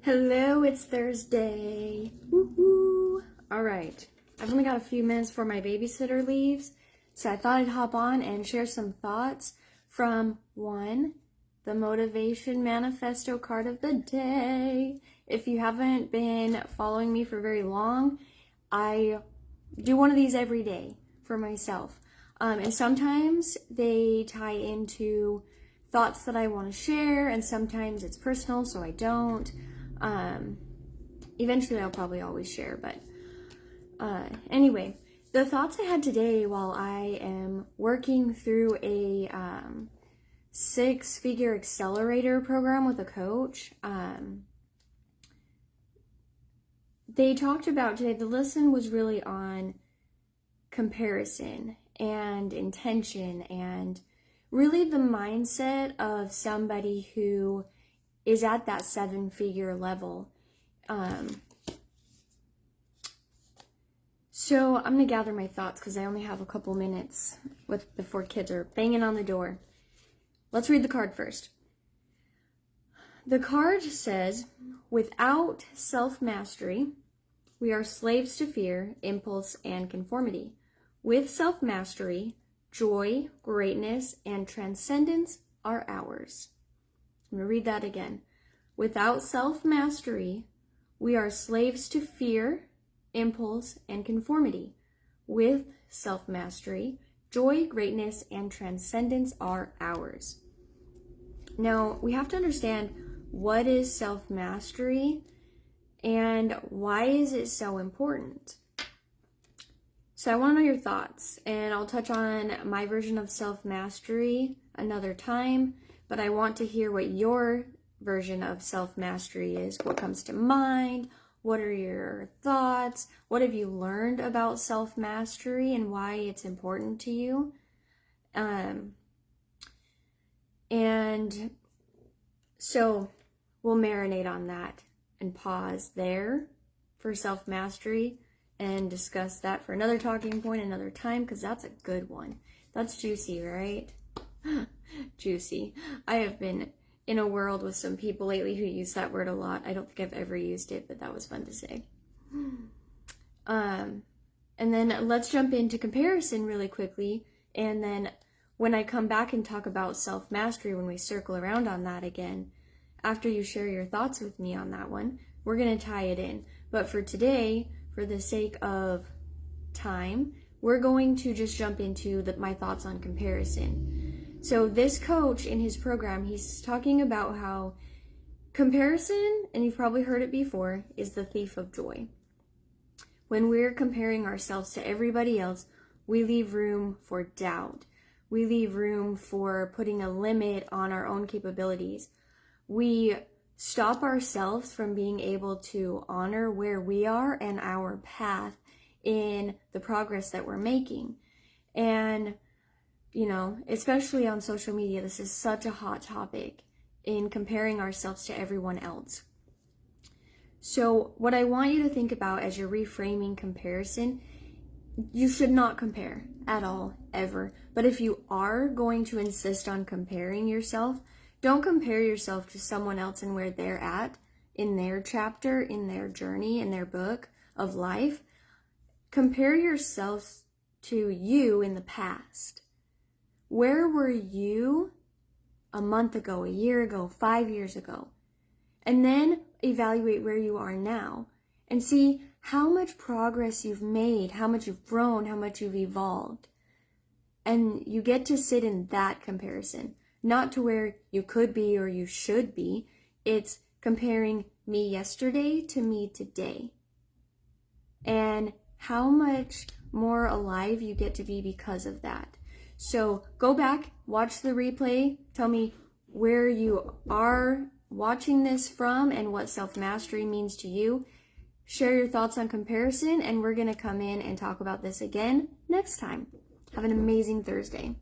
Hello, it's Thursday. Woo-hoo. All right, I've only got a few minutes before my babysitter leaves, so I thought I'd hop on and share some thoughts from the Motivation Manifesto card of the day. If you haven't been following me for very long, I do one of these every day for myself. And sometimes they tie into thoughts that I want to share, and sometimes it's personal, so I don't. Eventually I'll probably always share, but anyway, the thoughts I had today while I am working through a 6-figure accelerator program with a coach, they talked about today, the lesson was really on comparison and intention and really the mindset of somebody who is at that 7-figure level. So I'm going to gather my thoughts because I only have a couple minutes before kids are banging on the door. Let's read the card first. The card says, without self-mastery, we are slaves to fear, impulse, and conformity. With self-mastery, joy, greatness, and transcendence are ours. I'm going to read that again. Without self-mastery, we are slaves to fear, impulse, and conformity. With self-mastery, joy, greatness, and transcendence are ours. Now, we have to understand what is self-mastery and why is it so important. So I want to know your thoughts, and I'll touch on my version of self-mastery another time, but I want to hear what your version of self-mastery is. What comes to mind? What are your thoughts? What have you learned about self-mastery and why it's important to you? And so we'll marinate on that and pause there for self-mastery and discuss that for another talking point another time, because that's a good one. That's juicy, right? Juicy. I have been in a world with some people lately who use that word a lot. I don't think I've ever used it, but that was fun to say. And then let's jump into comparison really quickly. And then when I come back and talk about self-mastery, when we circle around on that again, after you share your thoughts with me on that one, we're going to tie it in. But for today, for the sake of time, we're going to just jump into my thoughts on comparison. So this coach in his program, he's talking about how comparison, and you've probably heard it before, is the thief of joy. When we're comparing ourselves to everybody else, we leave room for doubt. We leave room for putting a limit on our own capabilities. We stop ourselves from being able to honor where we are and our path in the progress that we're making. And especially on social media, this is such a hot topic in comparing ourselves to everyone else. So what I want you to think about as you're reframing comparison, you should not compare at all, ever. But if you are going to insist on comparing yourself, don't compare yourself to someone else and where they're at in their chapter, in their journey, in their book of life. Compare yourself to you in the past. Where were you a month ago, a year ago, 5 years ago? And then evaluate where you are now and see how much progress you've made, how much you've grown, how much you've evolved. And you get to sit in that comparison, not to where you could be or you should be. It's comparing me yesterday to me today. And how much more alive you get to be because of that. So go back, watch the replay, tell me where you are watching this from and what self-mastery means to you. Share your thoughts on comparison, and we're going to come in and talk about this again next time. Have an amazing Thursday.